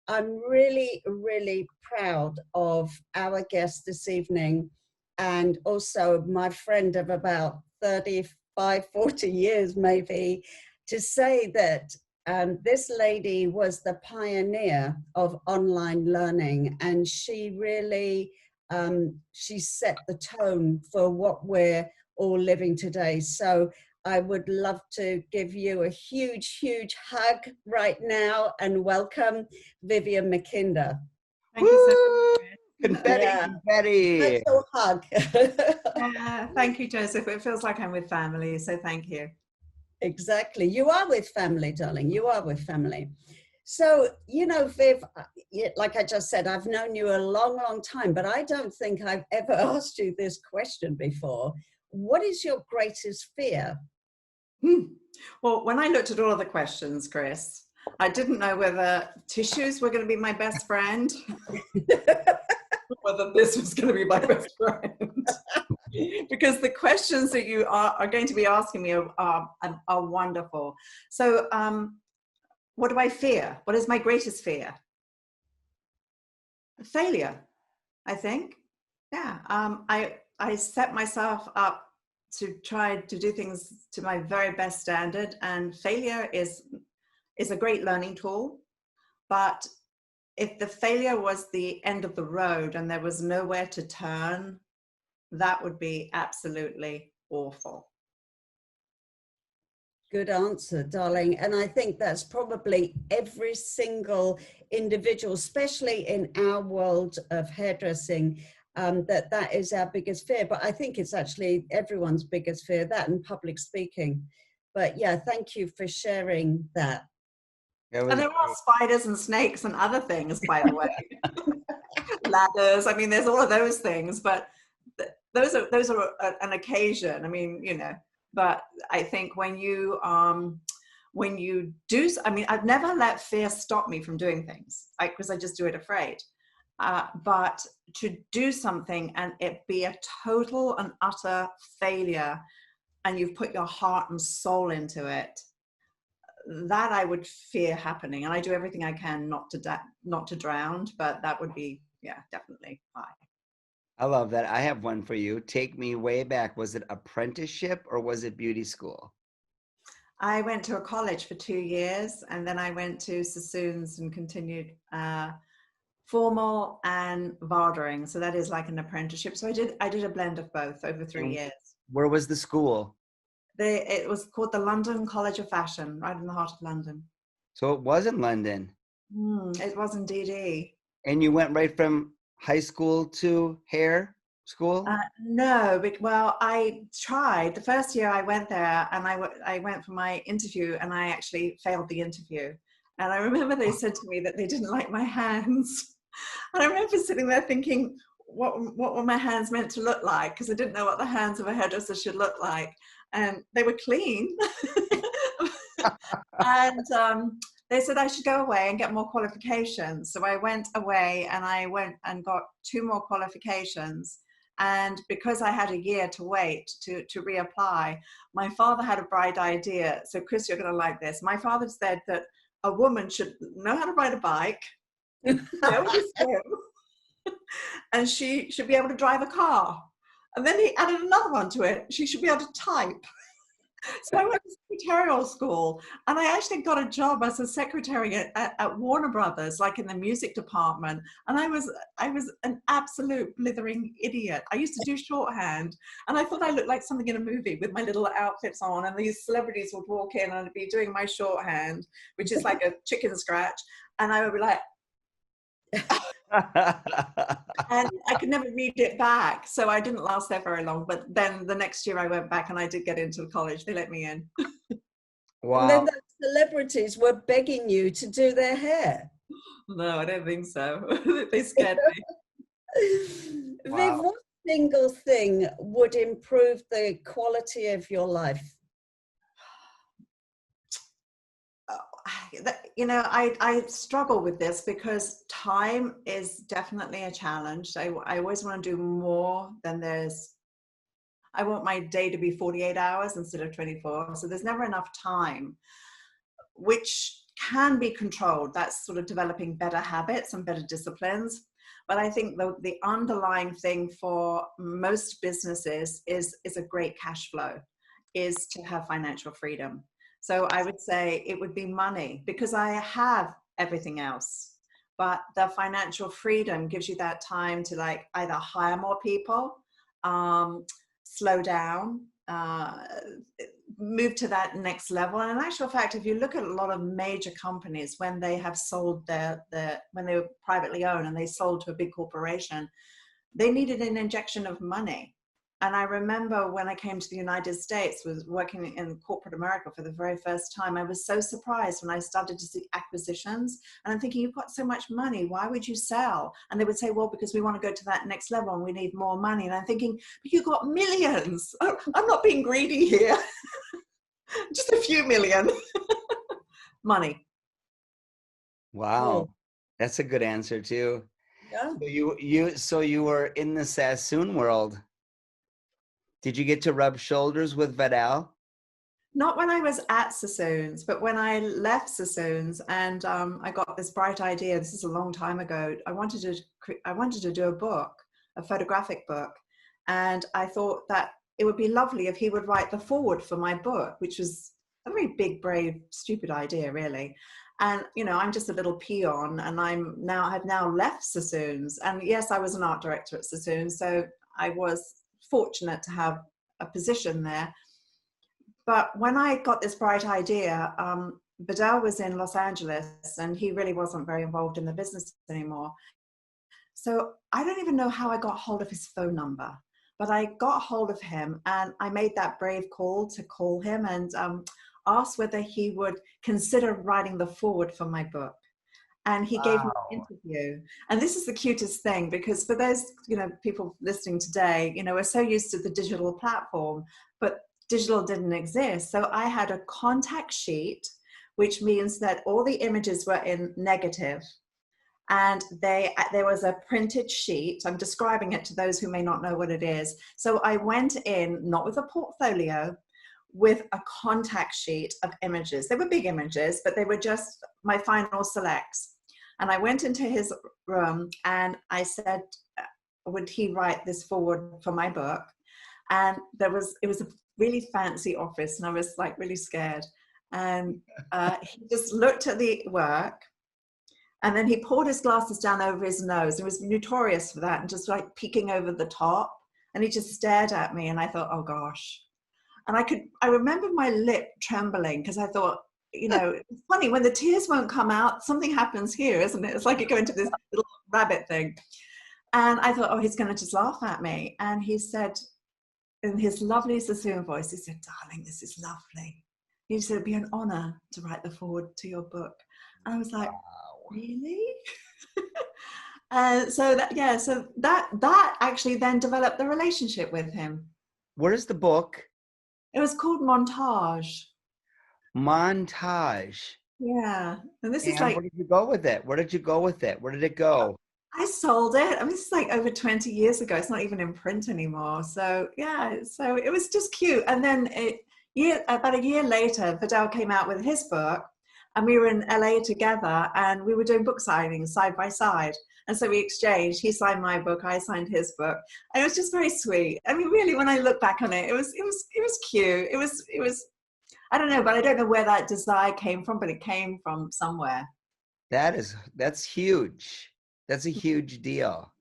I'm really, really proud of our guest this evening, and also my friend of about 35, 40 years maybe, to say that this lady was the pioneer of online learning, and she really, she set the tone for what we're all living today. So I would love to give you a huge, huge hug right now and welcome Vivienne MacKinder. Thank you so much. Confetti, Yeah. confetti. Virtual hug. Thank you, Joseph. It feels like I'm with family, so thank you. Exactly. You are with family, darling. You are with family. So, you know, Viv, like I just said, I've known you a long, long time, but I don't think I've ever asked you this question before. What is your greatest fear? Well, when I looked at all of the questions, Chris, I didn't know whether tissues were going to be my best friend, whether this was going to be my best friend. Because the questions that you are going to be asking me are wonderful. So what do I fear? What is my greatest fear? Failure, I think. Yeah, I set myself up to try to do things to my very best standard, and failure is a great learning tool. But if the failure was the end of the road and there was nowhere to turn, that would be absolutely awful. Good answer, darling. And I think that's probably every single individual, especially in our world of hairdressing, that is our biggest fear. But I think it's actually everyone's biggest fear, that and public speaking. But yeah, thank you for sharing that. And there are spiders and snakes and other things, by the way. Ladders. I mean, there's all of those things, but those are an occasion. I mean, you know. But I think when you do, I mean, I've never let fear stop me from doing things, because I just do it afraid. But to do something and it be a total and utter failure, and you've put your heart and soul into it, that I would fear happening. And I do everything I can not to drown, but that would be, yeah, definitely high. I love that. I have one for you. Take me way back. Was it apprenticeship or was it beauty school? I went to a college for 2 years, and then I went to Sassoons and continued formal and vardering. So that is like an apprenticeship. So I did a blend of both over 3 years. Where was the school? It was called the London College of Fashion, right in the heart of London. So it was in London. It was indeed. And you went right from high school to hair school? No, well, I tried. The first year I went there, and I went for my interview, and I actually failed the interview. And I remember they said to me that they didn't like my hands. And I remember sitting there thinking, what were my hands meant to look like? Because I didn't know what the hands of a hairdresser should look like. And they were clean. And they said I should go away and get more qualifications. So I went away, and I went and got 2 more qualifications. And because I had a year to wait to reapply, my father had a bright idea. So Chris, you're going to like this. My father said that a woman should know how to ride a bike, be able to swim, and she should be able to drive a car. And then he added another one to it. She should be able to type. So I went to secretarial school, and I actually got a job as a secretary at Warner Brothers, like in the music department. And I was an absolute blithering idiot. I used to do shorthand, and I thought I looked like something in a movie with my little outfits on, and these celebrities would walk in, and I'd be doing my shorthand, which is like a chicken scratch, and I would be like, and I could never read it back. So I didn't last there very long. But then the next year I went back, and I did get into the college. They let me in. Wow. And then the celebrities were begging you to do their hair. No, I don't think so. They scared me. Wow. Viv, what single thing would improve the quality of your life? You know, I struggle with this because time is definitely a challenge. I always want to do more than I want my day to be 48 hours instead of 24. So there's never enough time, which can be controlled. That's sort of developing better habits and better disciplines. But I think the underlying thing for most businesses is a great cash flow, is to have financial freedom. So I would say it would be money, because I have everything else. But the financial freedom gives you that time to like either hire more people, slow down, move to that next level. And in actual fact, if you look at a lot of major companies, when they have sold when they were privately owned and they sold to a big corporation, they needed an injection of money. And I remember when I came to the United States, was working in corporate America for the very first time, I was so surprised when I started to see acquisitions. And I'm thinking, you've got so much money, why would you sell? And they would say, well, because we want to go to that next level and we need more money. And I'm thinking, but you've got millions. Oh, I'm not being greedy here. Just a few million. Money. Wow. That's a good answer too. Yeah. So you were in the Sassoon world. Did you get to rub shoulders with Vidal? Not when I was at Sassoons, but when I left Sassoons, and I got this bright idea. This is a long time ago. I wanted to do a book, a photographic book, and I thought that it would be lovely if he would write the foreword for my book, which was a very big, brave, stupid idea, really. And I'm just a little peon, and I've now left Sassoons. And yes, I was an art director at Sassoons, so I was fortunate to have a position there. But when I got this bright idea, Vidal was in Los Angeles and he really wasn't very involved in the business anymore. So I don't even know how I got hold of his phone number, but I got hold of him and I made that brave call to call him and asked whether he would consider writing the foreword for my book. And he gave me an interview. And this is the cutest thing, because for those, people listening today, we're so used to the digital platform, but digital didn't exist. So I had a contact sheet, which means that all the images were in negative. And there was a printed sheet. I'm describing it to those who may not know what it is. So I went in, not with a portfolio, with a contact sheet of images. They were big images, but they were just my final selects. And I went into his room and I said, would he write this foreword for my book? And it was a really fancy office and I was like really scared. And he just looked at the work and then he poured his glasses down over his nose. He was notorious for that and just like peeking over the top. And he just stared at me and I thought, oh gosh. And I remember my lip trembling because I thought, it's funny when the tears won't come out, something happens here, isn't it? It's like you go into this little rabbit thing. And I thought, oh, he's going to just laugh at me. And he said, in his lovely Sassoon voice, he said, darling, this is lovely. He said, it'd be an honor to write the foreword to your book. And I was like, wow. Really? So that actually then developed the relationship with him. What is the book? It was called Montage. Montage. Yeah. And this is like, where did you go with it? Where did you go with it? Where did it go? I sold it. I mean, this is like over 20 years ago. It's not even in print anymore. So yeah, so it was just cute. And then about a year later, Vidal came out with his book and we were in LA together and we were doing book signings side by side. And so we exchanged. He signed my book, I signed his book. And it was just very sweet. I mean, really, when I look back on it, it was cute. It was, I don't know, but I don't know where that desire came from, but it came from somewhere. That's huge. That's a huge deal.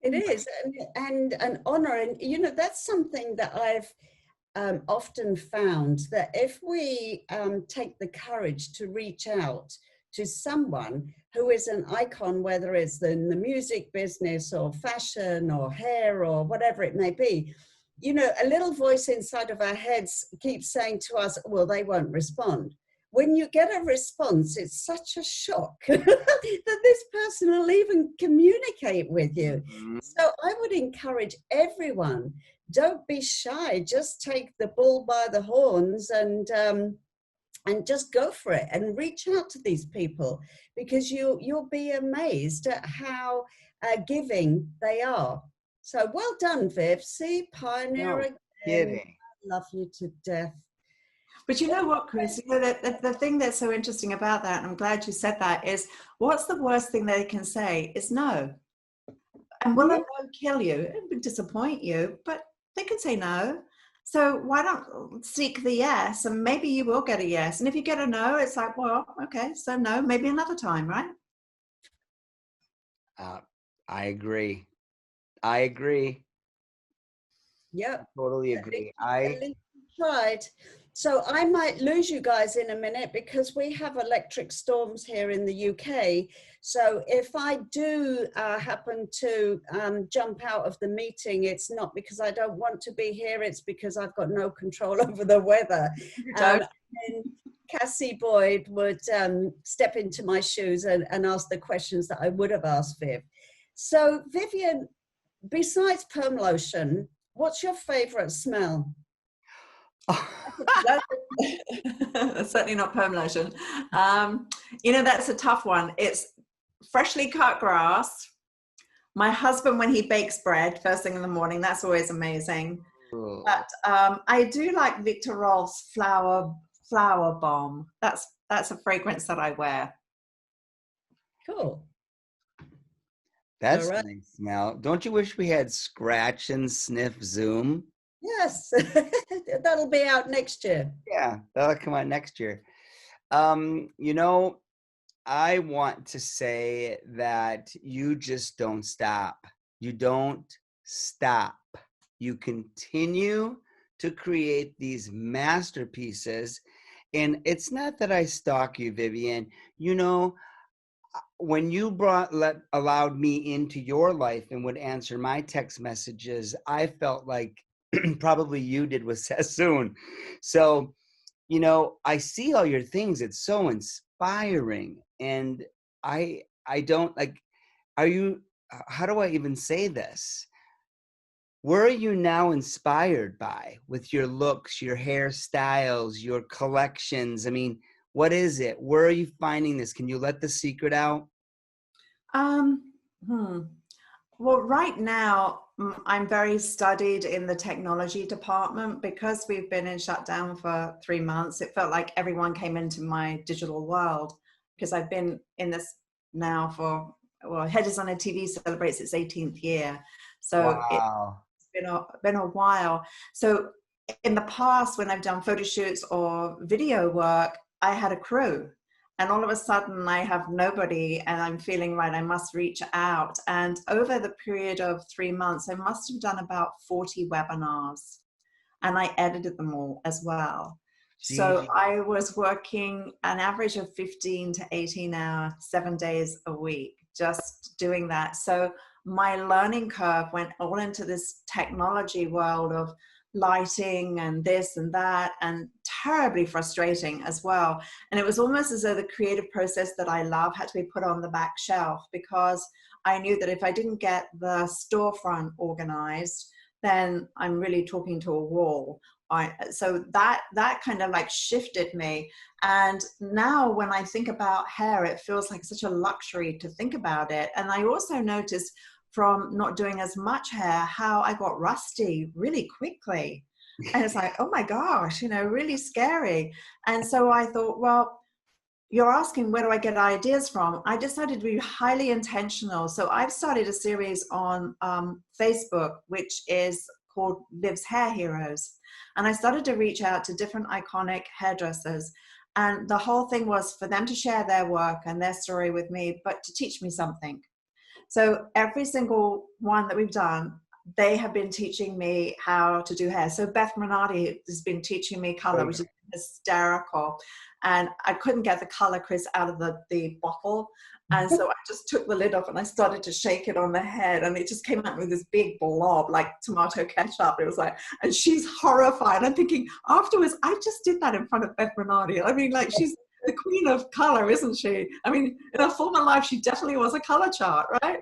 It is, and an honor. And, that's something that I've often found, that if we take the courage to reach out to someone who is an icon, whether it's in the music business or fashion or hair or whatever it may be, a little voice inside of our heads keeps saying to us, well, they won't respond. When you get a response, it's such a shock that this person will even communicate with you. Mm-hmm. So I would encourage everyone, don't be shy, just take the bull by the horns and just go for it and reach out to these people, because you'll be amazed at how giving they are. So well done, Viv. See, pioneer again. Kidding. I love you to death. But you know what, Chris? You know, the thing that's so interesting about that, and I'm glad you said that, is what's the worst thing they can say is no. And will a no kill you? It would disappoint you, but they can say no. So why don't seek the yes, and maybe you will get a yes. And if you get a no, it's like, well, okay, so no, maybe another time, right? I agree. I agree. Yep. Totally agree. I Tried. So I might lose you guys in a minute because we have electric storms here in the UK. So if I do happen to jump out of the meeting, it's not because I don't want to be here, it's because I've got no control over the weather. And Cassie Boyd would step into my shoes and ask the questions that I would have asked Viv. So Vivienne, besides perm lotion, what's your favorite smell? That's certainly not perm lotion. You know, that's a tough one. It's freshly cut grass. My husband, when he bakes bread first thing in the morning, that's always amazing. Ooh. But I do like Victor Rolf's flower bomb. That's a fragrance that I wear. Cool. That's All right. a nice smell. Don't you wish we had Scratch and Sniff Zoom? Yes, that'll be out next year. Yeah, that'll come out next year. You know, I want to say that you just don't stop. You don't stop. You continue to create these masterpieces. And it's not that I stalk you, Vivienne. You know, when you allowed me into your life and would answer my text messages, I felt like probably you did with Sassoon. So, you know, I see all your things. It's so inspiring. And I don't like, how do I even say this? Where are you now inspired by with your looks, your hairstyles, your collections? I mean, what is it? Where are you finding this? Can you let the secret out? Well, right now, I'm very studied in the technology department because we've been in shutdown for 3 months. It felt like everyone came into my digital world because I've been in this now for, well, Head is on a TV celebrates its 18th year. So Wow. It's been a while. So in the past, when I've done photo shoots or video work, I had a crew. And all of a sudden I have nobody and I'm feeling right, I must reach out. And over the period of 3 months, I must have done about 40 webinars and I edited them all as well. So Jeez. I was working an average of 15 to 18 hours, 7 days a week, just doing that. So my learning curve went all into this technology world of lighting and this and that, and terribly frustrating as well. And it was almost as though the creative process that I love had to be put on the back shelf because I knew that if I didn't get the storefront organized, then I'm really talking to a wall. So that kind of like shifted me. And now when I think about hair, it feels like such a luxury to think about it. And I also noticed from not doing as much hair, how I got rusty really quickly. And it's like, oh my gosh, you know, really scary. And so I thought, well, you're asking where do I get ideas from? I decided to be highly intentional. So I've started a series on Facebook, which is called Viv's Hair Heroes. And I started to reach out to different iconic hairdressers. And the whole thing was for them to share their work and their story with me, but to teach me something. So every single one that we've done, they have been teaching me how to do hair. So Beth Renati has been teaching me color, which is hysterical. And I couldn't get the color, Chris, out of the bottle. And so I just took the lid off and I started to shake it on the head. And it just came out with this big blob, like tomato ketchup. It was like, and she's horrified. I'm thinking afterwards, I just did that in front of Beth Renati. I mean, like she's the queen of color, isn't she? I mean, in her former life, she definitely was a color chart, right?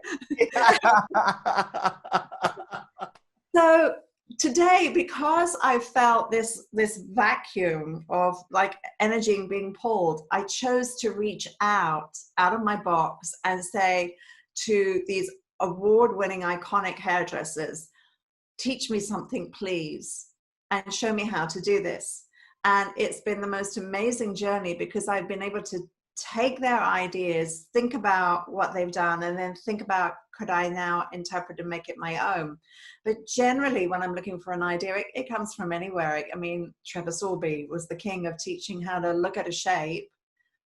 So today, because I felt this vacuum of like energy being pulled, I chose to reach out of my box and say to these award-winning iconic hairdressers, teach me something, please, and show me how to do this. And it's been the most amazing journey because I've been able to take their ideas, think about what they've done, and then think about, could I now interpret and make it my own? But generally, when I'm looking for an idea, it comes from anywhere. I mean, Trevor Sorbie was the king of teaching how to look at a shape,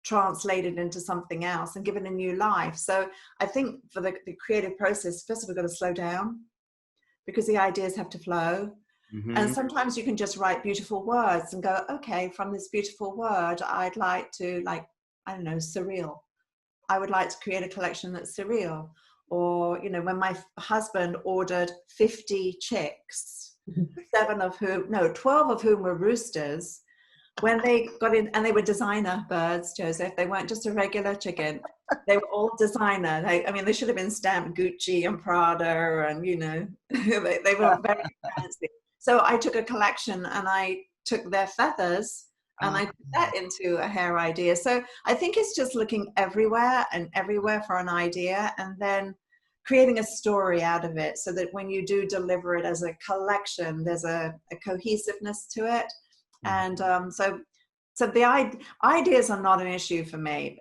translate it into something else, and give it a new life. So I think for the creative process, first of all, we've got to slow down because the ideas have to flow. And sometimes you can just write beautiful words and go, okay, from this beautiful word, I'd like to, like, I don't know, surreal. I would like to create a collection that's surreal. Or, you know, when my husband ordered 50 chicks, 12 of whom were roosters, when they got in, and they were designer birds, Joseph, they weren't just a regular chicken. They were all designer. They should have been stamped Gucci and Prada, and, you know, they were very fancy. So I took a collection and I took their feathers and I put that into a hair idea. So I think it's just looking everywhere for an idea, and then creating a story out of it so that when you do deliver it as a collection, there's a cohesiveness to it. And so the ideas are not an issue for me.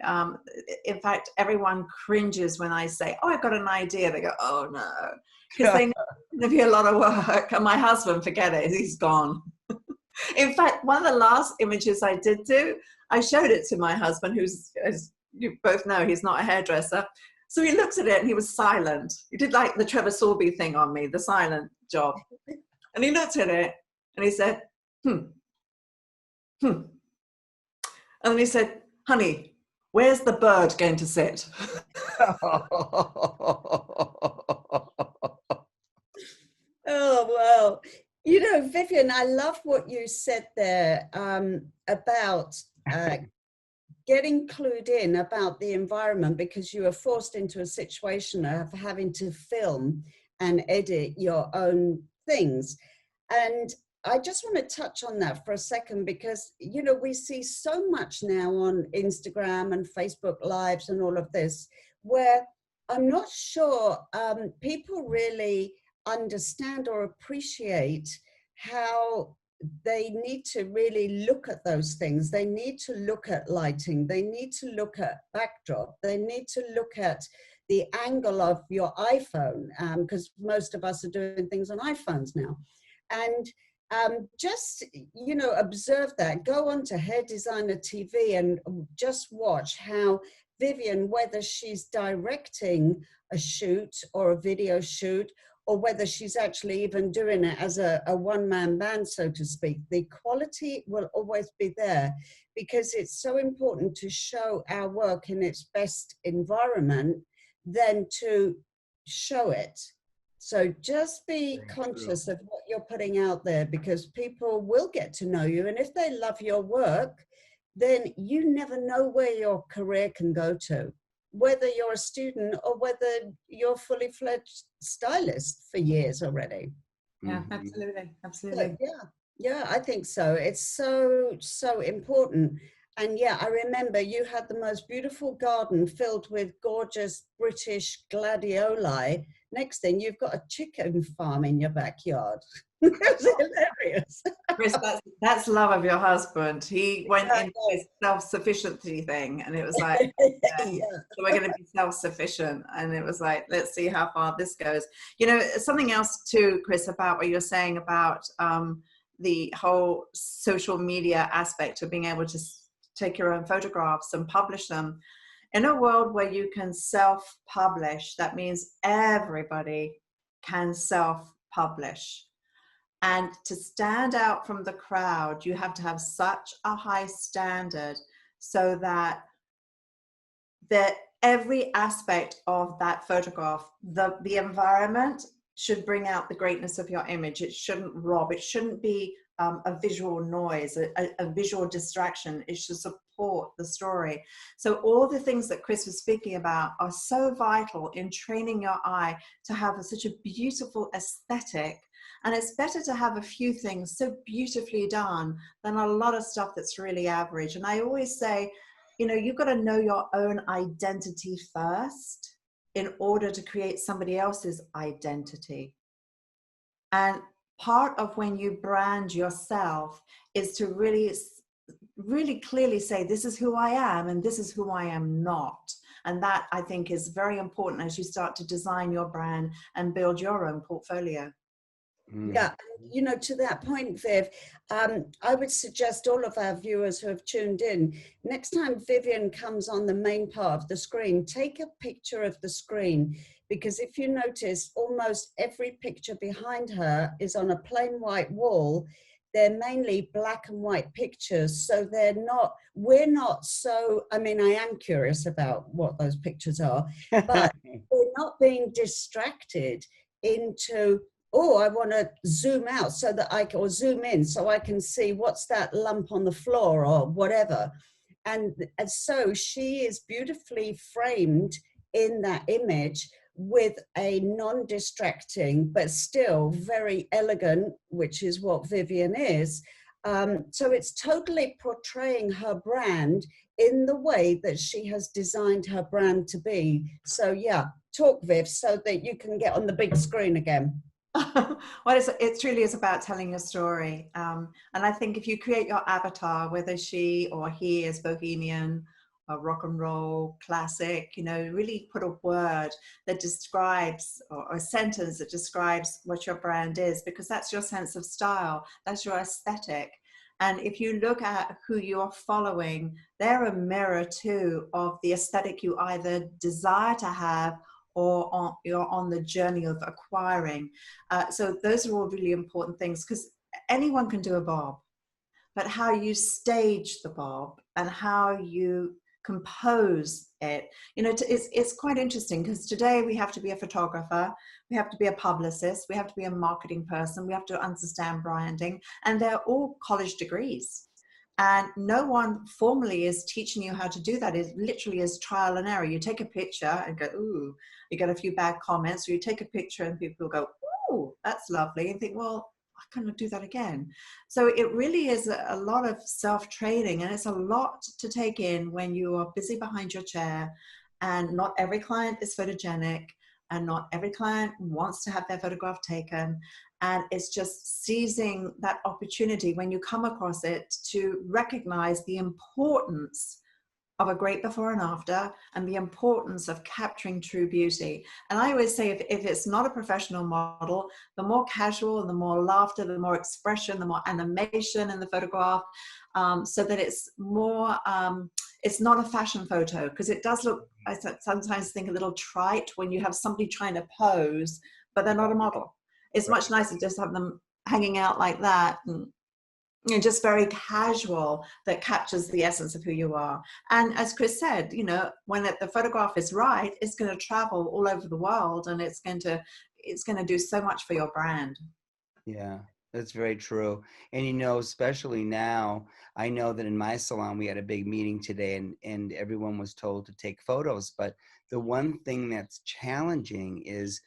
In fact, everyone cringes when I say, oh, I've got an idea. They go, oh no, because they know it's going to be a lot of work. And my husband, forget it, he's gone. In fact, one of the last images I did do, I showed it to my husband, who's, as you both know, he's not a hairdresser. So he looks at it and he was silent. He did like the Trevor Sorbie thing on me, the silent job. And he looked at it and he said, And then he said, honey, where's the bird going to sit? Oh, well, you know, Vivienne, I love what you said there about getting clued in about the environment, because you are forced into a situation of having to film and edit your own things. And I just want to touch on that for a second, because, you know, we see so much now on Instagram and Facebook Lives and all of this, where I'm not sure people really understand or appreciate how they need to really look at those things. They need to look at lighting. They need to look at backdrop. They need to look at the angle of your iPhone, because most of us are doing things on iPhones now. And just, you know, observe that. Go on to Hair Designer TV and just watch how Vivienne, whether she's directing a shoot or a video shoot, or whether she's actually even doing it as a one-man band, so to speak, the quality will always be there, because it's so important to show our work in its best environment than to show it. So just be conscious of what you're putting out there, because people will get to know you. And if they love your work, then you never know where your career can go to, whether you're a student or whether you're a fully fledged stylist for years already. Yeah, absolutely. Absolutely. So, yeah, I think so. It's so important. And yeah, I remember you had the most beautiful garden filled with gorgeous British gladioli. Next thing, you've got a chicken farm in your backyard. It was hilarious. Chris, that's love of your husband. He went into his self-sufficiency thing, and it was like, so we're going to be self-sufficient. And it was like, let's see how far this goes. You know, something else too, Chris, about what you're saying about the whole social media aspect of being able to take your own photographs and publish them. In a world where you can self-publish, that means everybody can self-publish. And to stand out from the crowd, you have to have such a high standard so that every aspect of that photograph, the environment should bring out the greatness of your image. It shouldn't rob. It shouldn't be a visual noise, a visual distraction. It should support the story. So all the things that Chris was speaking about are so vital in training your eye to have such a beautiful aesthetic. And it's better to have a few things so beautifully done than a lot of stuff that's really average. And I always say, you know, you've got to know your own identity first in order to create somebody else's identity. And part of when you brand yourself is to really clearly say, this is who I am and this is who I am not. And that, I think, is very important as you start to design your brand and build your own portfolio. Yeah, you know, to that point, Viv, I would suggest all of our viewers who have tuned in, next time Vivienne comes on the main part of the screen, take a picture of the screen, because if you notice, almost every picture behind her is on a plain white wall. They're mainly black and white pictures, so we're not so, I mean, I am curious about what those pictures are, but we're not being distracted into, oh, I want to zoom out so that or zoom in so I can see what's that lump on the floor or whatever. And so she is beautifully framed in that image with a non-distracting, but still very elegant, which is what Vivienne is. So it's totally portraying her brand in the way that she has designed her brand to be. So yeah, talk, Viv, so that you can get on the big screen again. Well, it truly is about telling a story. And I think if you create your avatar, whether she or he is bohemian, rock and roll, classic, you know, really put a word that describes, or a sentence that describes what your brand is, because that's your sense of style, that's your aesthetic. And if you look at who you're following, they're a mirror too of the aesthetic you either desire to have or you're on the journey of acquiring. So those are all really important things, because anyone can do a bob, but how you stage the bob and how you compose it, you know, it's quite interesting, because today we have to be a photographer, we have to be a publicist, we have to be a marketing person, we have to understand branding, and they're all college degrees. And no one formally is teaching you how to do that. It literally is trial and error. You take a picture and go, ooh, you get a few bad comments, or you take a picture and people go, ooh, that's lovely, and think, well, I cannot do that again. So it really is a lot of self-training, and it's a lot to take in when you are busy behind your chair, and not every client is photogenic, and not every client wants to have their photograph taken. And it's just seizing that opportunity when you come across it to recognize the importance of a great before and after, and the importance of capturing true beauty. And I always say, if it's not a professional model, the more casual and the more laughter, the more expression, the more animation in the photograph, so that it's more, it's not a fashion photo, because it does look, I sometimes think, a little trite when you have somebody trying to pose, but they're not a model. It's much nicer just to have them hanging out like that, and you know, just very casual, that captures the essence of who you are. And as Chris said, you know, when the photograph is right, it's going to travel all over the world, and it's going to do so much for your brand. Yeah, that's very true. And you know, especially now, I know that in my salon we had a big meeting today, and everyone was told to take photos. But the one thing that's challenging is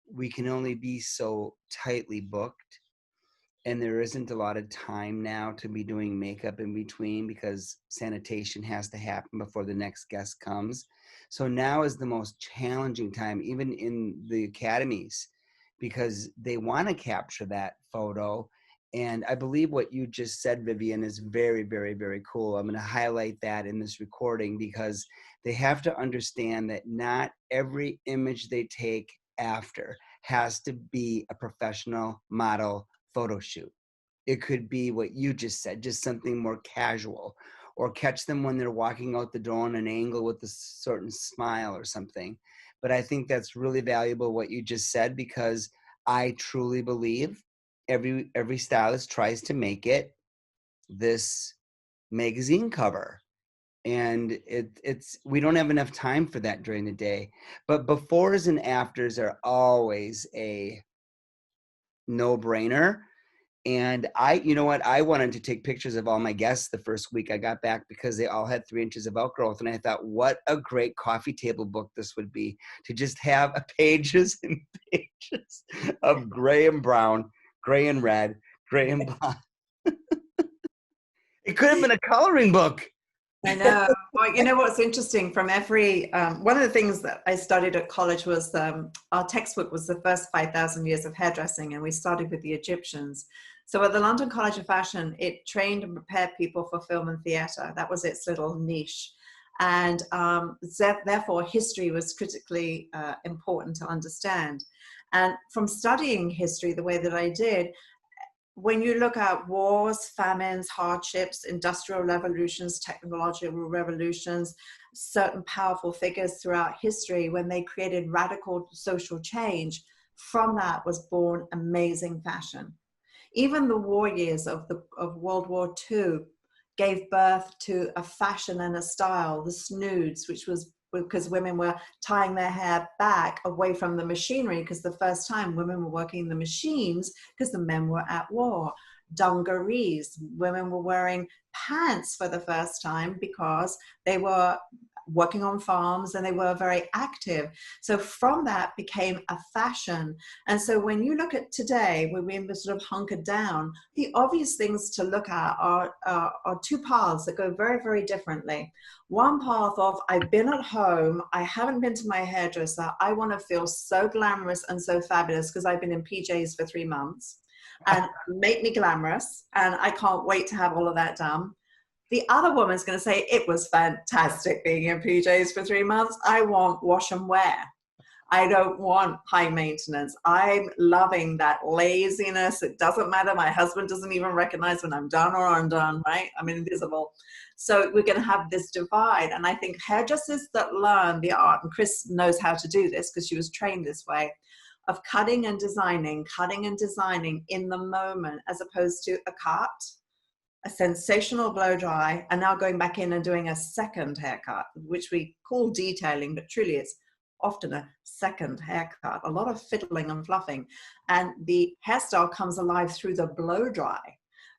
we can only be so tightly booked, and there isn't a lot of time now to be doing makeup in between, because sanitation has to happen before the next guest comes. So now is the most challenging time, even in the academies, because they want to capture that photo. And I believe what you just said, Vivienne, is very, very, very cool. I'm going to highlight that in this recording, because they have to understand that not every image they take after has to be a professional model photo shoot. It could be what you just said, just something more casual, or catch them when they're walking out the door on an angle with a certain smile or something. But I think that's really valuable what you just said, because I truly believe every stylist tries to make it this magazine cover, and it's we don't have enough time for that during the day. But befores and afters are always a no-brainer. And you know what? I wanted to take pictures of all my guests the first week I got back, because they all had 3 inches of outgrowth. And I thought, what a great coffee table book this would be, to just have pages and pages of gray and brown, gray and red, gray and blonde. It could have been a coloring book. I know. Well, you know what's interesting from every, one of the things that I studied at college was our textbook was the first 5,000 years of hairdressing, and we started with the Egyptians. So at the London College of Fashion, it trained and prepared people for film and theatre. That was its little niche. And therefore, history was critically important to understand. And from studying history the way that I did, when you look at wars, famines, hardships, industrial revolutions, technological revolutions, certain powerful figures throughout history, when they created radical social change, from that was born amazing fashion. Even the war years of World War II gave birth to a fashion and a style, the snoods, which was because women were tying their hair back away from the machinery, because the first time women were working the machines because the men were at war. Dungarees, women were wearing pants for the first time because they were working on farms and they were very active. So from that became a fashion. And so when you look at today, when we're sort of hunkered down, the obvious things to look at are two paths that go very, very differently. One path of, I've been at home, I haven't been to my hairdresser, I want to feel so glamorous and so fabulous because I've been in PJs for 3 months, and make me glamorous, and I can't wait to have all of that done. The other woman's going to say, it was fantastic being in PJs for 3 months. I want wash and wear. I don't want high maintenance. I'm loving that laziness. It doesn't matter. My husband doesn't even recognize when I'm done or undone, right? I'm invisible. So we're going to have this divide. And I think hairdressers that learn the art, and Chris knows how to do this because she was trained this way, of cutting and designing in the moment, as opposed to a cut, a sensational blow dry, and now going back in and doing a second haircut, which we call detailing, but truly it's often a second haircut, a lot of fiddling and fluffing. And the hairstyle comes alive through the blow dry.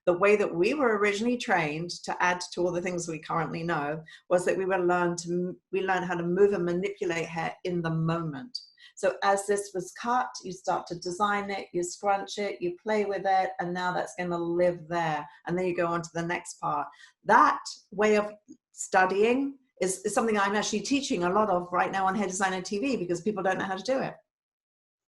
The way that we were originally trained, to add to all the things we currently know, was that we learned how to move and manipulate hair in the moment. So as this was cut, you start to design it, you scrunch it, you play with it, and now that's going to live there. And then you go on to the next part. That way of studying is something I'm actually teaching a lot of right now on Hair Designer TV, because people don't know how to do it.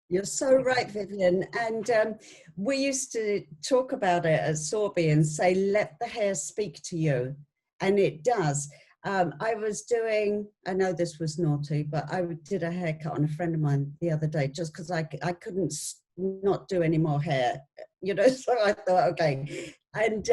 You're so right, Vivienne. And we used to talk about it at Sorby and say, let the hair speak to you. And it does. I was doing, I know this was naughty, but I did a haircut on a friend of mine the other day just because I couldn't not do any more hair, you know, so I thought, okay. And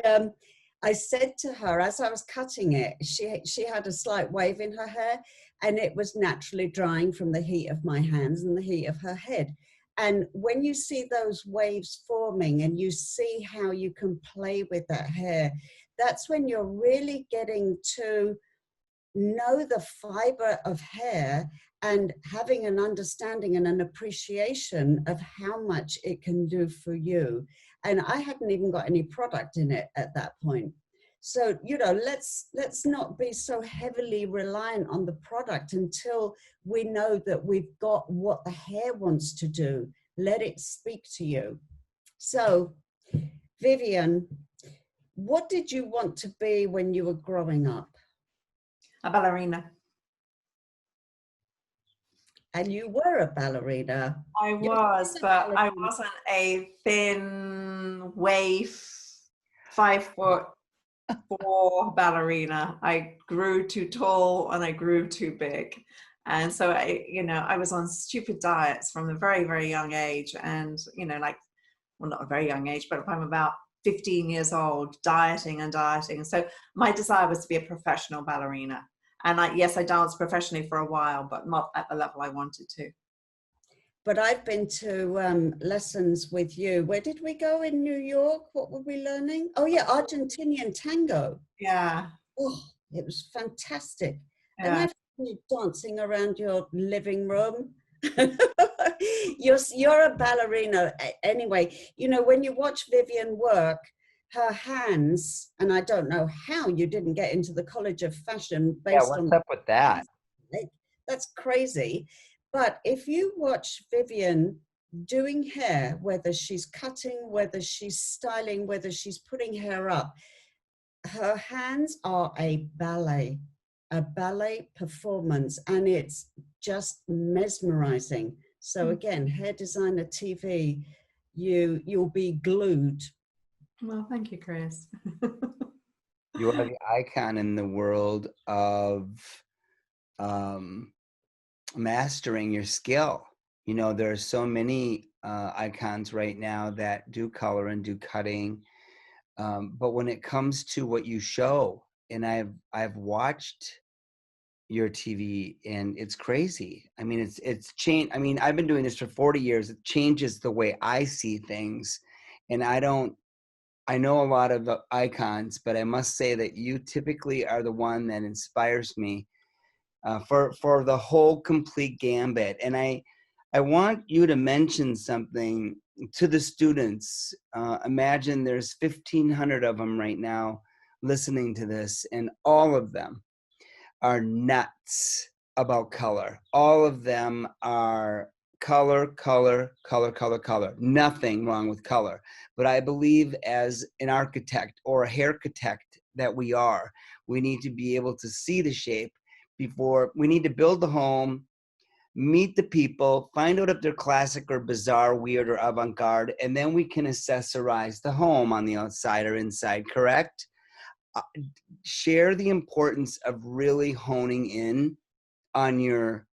I said to her, as I was cutting it, she had a slight wave in her hair, and it was naturally drying from the heat of my hands and the heat of her head. And when you see those waves forming and you see how you can play with that hair, that's when you're really getting to know the fiber of hair and having an understanding and an appreciation of how much it can do for you. And I hadn't even got any product in it at that point. So, you know, let's not be so heavily reliant on the product until we know that we've got what the hair wants to do. Let it speak to you. So, Vivienne, what did you want to be when you were growing up? A ballerina. And you were a ballerina. I was, but I wasn't a thin waif, 5'4" ballerina. I grew too tall and I grew too big. And so I was on stupid diets from a very, very young age. And, well, not a very young age, but if I'm about 15 years old, dieting. So my desire was to be a professional ballerina. And I danced professionally for a while, but not at the level I wanted to. But I've been to lessons with you. Where did we go in New York? What were we learning? Oh yeah, Argentinian tango. Yeah. Oh, it was fantastic. Yeah. And I've seen you dancing around your living room. You're a ballerina. Anyway, when you watch Vivienne work, her hands, and I don't know how you didn't get into the College of Fashion based on... what's up with that? That's crazy. But if you watch Vivienne doing hair, whether she's cutting, whether she's styling, whether she's putting hair up, her hands are a ballet performance, and it's just mesmerizing. So again, hair designer TV, you'll be glued. Well, thank you, Chris. You are the icon in the world of mastering your skill. You know, there are so many icons right now that do color and do cutting. But when it comes to what you show, and I've watched your TV, and it's crazy. I mean, it's changed. I mean, I've been doing this for 40 years. It changes the way I see things, and I know a lot of icons, but I must say that you typically are the one that inspires me for the whole complete gambit. And I want you to mention something to the students. Imagine there's 1,500 of them right now listening to this, and all of them are nuts about color. All of them are color, color, color, color, color. Nothing wrong with color. But I believe as an architect or a hairchitect that we need to be able to see the shape before we need to build the home, meet the people, find out if they're classic or bizarre, weird or avant-garde, and then we can accessorize the home on the outside or inside, correct? Share the importance of really honing in on your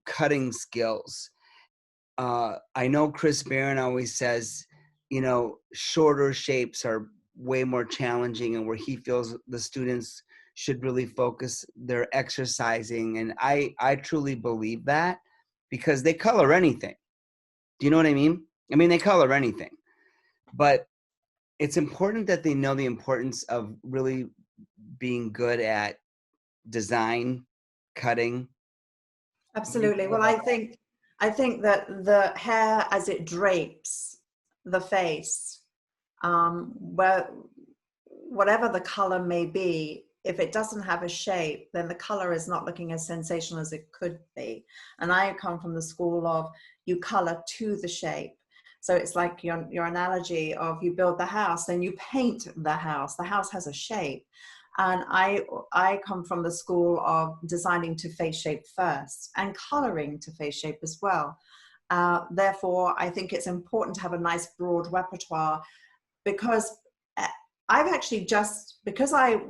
cutting skills. I know Chris Barron always says, you know, shorter shapes are way more challenging, and where he feels the students should really focus their exercising. And I truly believe that, because they color anything. Do you know what I mean? I mean, they color anything, but it's important that they know the importance of really being good at design, cutting. Absolutely. Well, I think that the hair as it drapes the face, where whatever the color may be, if it doesn't have a shape, then the color is not looking as sensational as it could be. And I come from the school of you color to the shape. So it's like your analogy of you build the house, then you paint the house. The house has a shape. And I come from the school of designing to face shape first and coloring to face shape as well. Therefore, I think it's important to have a nice broad repertoire, because I've actually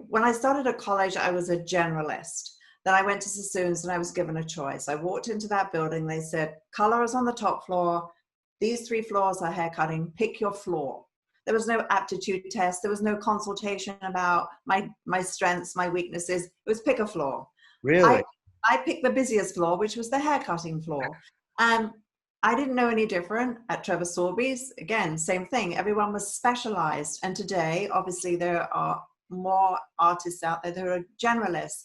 when I started at college, I was a generalist. Then I went to Sassoon's and I was given a choice. I walked into that building. They said, color is on the top floor. These 3 floors are hair cutting. Pick your floor. There was no aptitude test. There was no consultation about my strengths, my weaknesses. It was pick a floor. Really? I picked the busiest floor, which was the hair cutting floor. And I didn't know any different at Trevor Sorby's. Again, same thing. Everyone was specialized. And today, obviously, there are more artists out there that are generalists.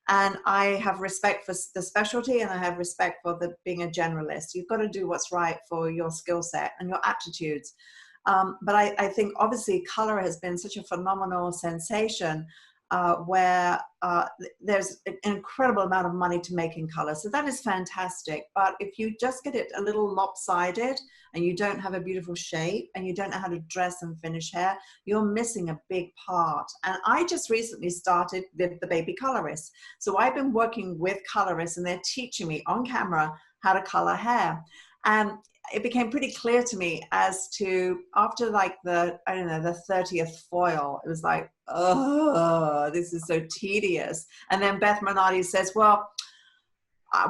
And I have respect for the specialty, and I have respect for being a generalist. You've got to do what's right for your skill set and your aptitudes. But I think obviously color has been such a phenomenal sensation, where there's an incredible amount of money to make in color. So that is fantastic. But if you just get it a little lopsided and you don't have a beautiful shape and you don't know how to dress and finish hair, you're missing a big part. And I just recently started with the baby colorist. So I've been working with colorists, and they're teaching me on camera how to color hair. And it became pretty clear to me as to, after like the 30th foil, it was like, oh, this is so tedious. And then Beth Minardi says, well,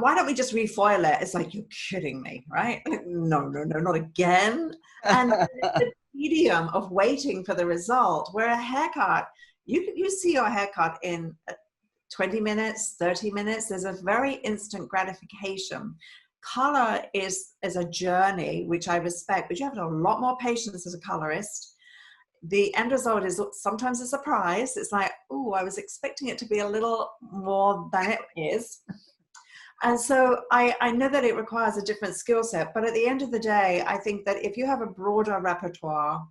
why don't we just refoil it? It's like, you're kidding me, right? No, not again. And the tedium of waiting for the result, where a haircut, you see your haircut in 20 minutes, 30 minutes. There's a very instant gratification. Color is a journey, which I respect, but you have a lot more patience as a colorist. The end result is sometimes a surprise. It's like, oh, I was expecting it to be a little more than it is. And so I know that it requires a different skill set, but at the end of the day, I think that if you have a broader repertoire,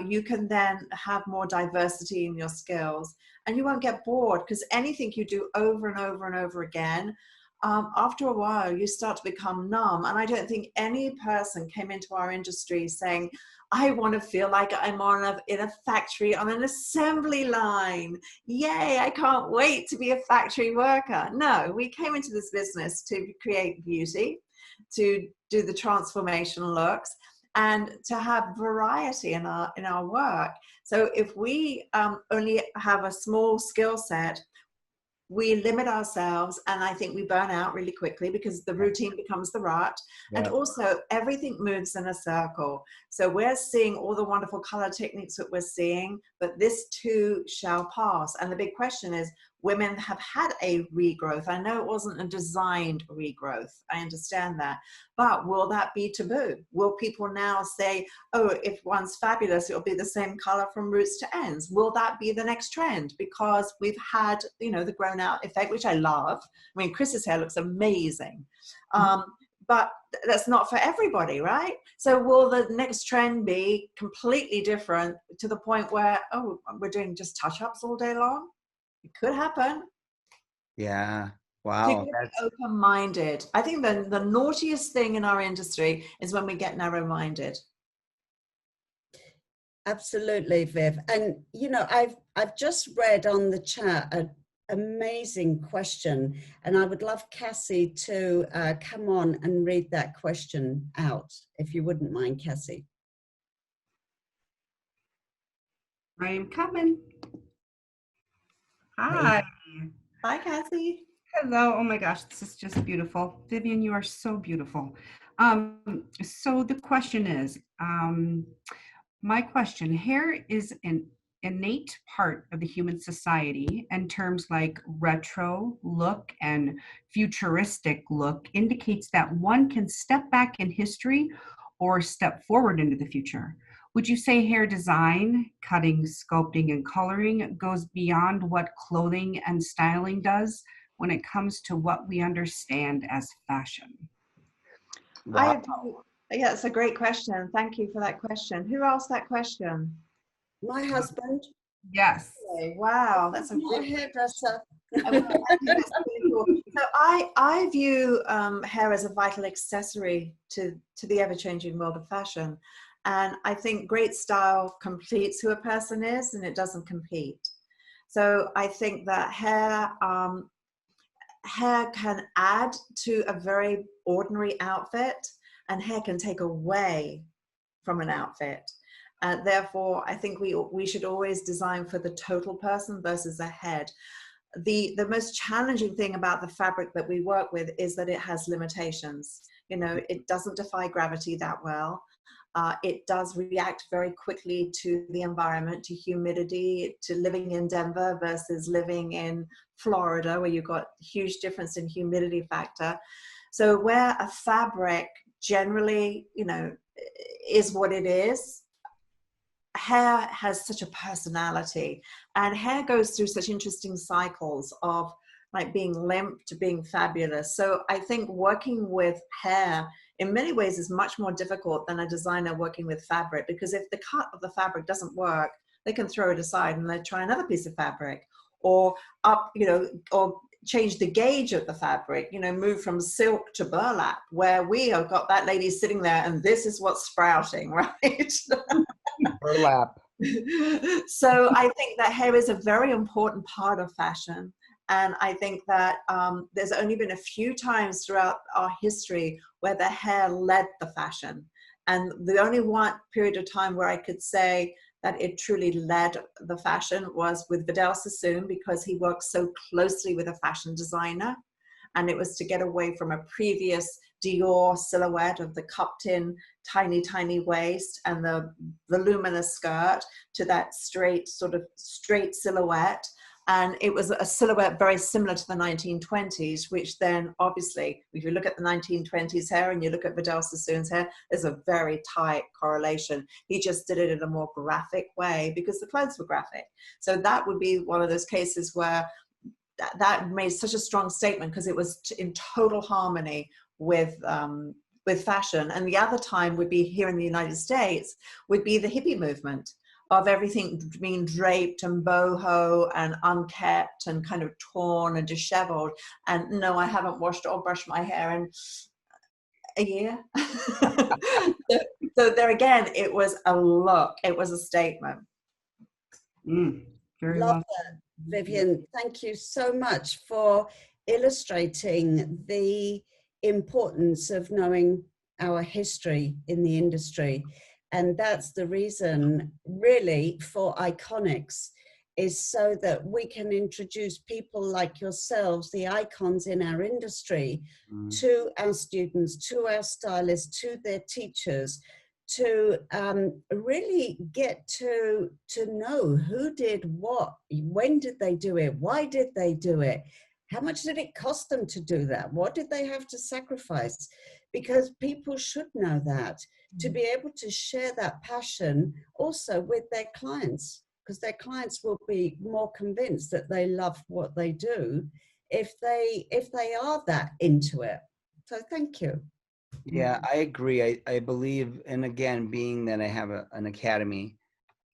you can then have more diversity in your skills, and you won't get bored, because anything you do over and over and over again, after a while, you start to become numb. And I don't think any person came into our industry saying, I want to feel like I'm in a factory on an assembly line. Yay, I can't wait to be a factory worker. No, we came into this business to create beauty, to do the transformation looks, and to have variety in our work. So if we only have a small skill set, we limit ourselves, and I think we burn out really quickly because the routine becomes the rut. Yeah. And also everything moves in a circle. So we're seeing all the wonderful color techniques that we're seeing, but this too shall pass. And the big question is, women have had a regrowth. I know it wasn't a designed regrowth. I understand that. But will that be taboo? Will people now say, oh, if one's fabulous, it'll be the same color from roots to ends? Will that be the next trend? Because we've had, the grown out effect, which I love. I mean, Chris's hair looks amazing. But that's not for everybody, right? So will the next trend be completely different to the point where, oh, we're doing just touch-ups all day long? It could happen. Yeah. Wow. That's open-minded. I think the naughtiest thing in our industry is when we get narrow-minded. Absolutely, Viv. And I've just read on the chat an amazing question, and I would love Cassie to come on and read that question out, if you wouldn't mind, Cassie. I am coming. Hi. Hi, Cassie. Hello. Oh my gosh, this is just beautiful. Vivienne, you are so beautiful. So the question is, my question, hair is an innate part of the human society, and terms like retro look and futuristic look indicates that one can step back in history or step forward into the future. Would you say hair design, cutting, sculpting, and coloring goes beyond what clothing and styling does when it comes to what we understand as fashion? Wow. Yeah, it's a great question. Thank you for that question. Who asked that question? My husband. Yes. Okay, wow, that's a great hairdresser. So I view hair as a vital accessory to the ever-changing world of fashion. And I think great style completes who a person is, and it doesn't compete. So I think that hair can add to a very ordinary outfit, and hair can take away from an outfit. Therefore, I think we should always design for the total person versus a head. The most challenging thing about the fabric that we work with is that it has limitations. It doesn't defy gravity that well. It does react very quickly to the environment, to humidity, to living in Denver versus living in Florida, where you've got huge difference in humidity factor. So where a fabric generally, is what it is, hair has such a personality, and hair goes through such interesting cycles of like being limp to being fabulous. So I think working with hair in many ways is much more difficult than a designer working with fabric, because if the cut of the fabric doesn't work, they can throw it aside and they try another piece of fabric, or or change the gauge of the fabric, move from silk to burlap, where we have got that lady sitting there and this is what's sprouting, right? Burlap. So I think that hair is a very important part of fashion. And I think that there's only been a few times throughout our history where the hair led the fashion. And the only one period of time where I could say that it truly led the fashion was with Vidal Sassoon, because he worked so closely with a fashion designer. And it was to get away from a previous Dior silhouette of the cupped in tiny, tiny waist and the voluminous skirt to that straight silhouette. And it was a silhouette very similar to the 1920s, which then obviously, if you look at the 1920s hair and you look at Vidal Sassoon's hair, there's a very tight correlation. He just did it in a more graphic way because the clothes were graphic. So that would be one of those cases where that made such a strong statement because it was in total harmony with fashion. And the other time would be here in the United States, would be the hippie movement. of everything being draped and boho and unkept and kind of torn and disheveled. And no, I haven't washed or brushed my hair in a year. So there again, it was a look, it was a statement. Very Love well. that, Vivienne. Thank you so much for illustrating the importance of knowing our history in the industry. And that's the reason, really, for iConixxx, is so that we can introduce people like yourselves, the icons in our industry, to our students, to our stylists, to their teachers, to really get to know who did what, when did they do it, why did they do it, how much did it cost them to do that, what did they have to sacrifice, because people should know that, to be able to share that passion also with their clients, because their clients will be more convinced that they love what they do if they are that into it. So thank you. Yeah, I agree. I believe, and again, being that I have an academy,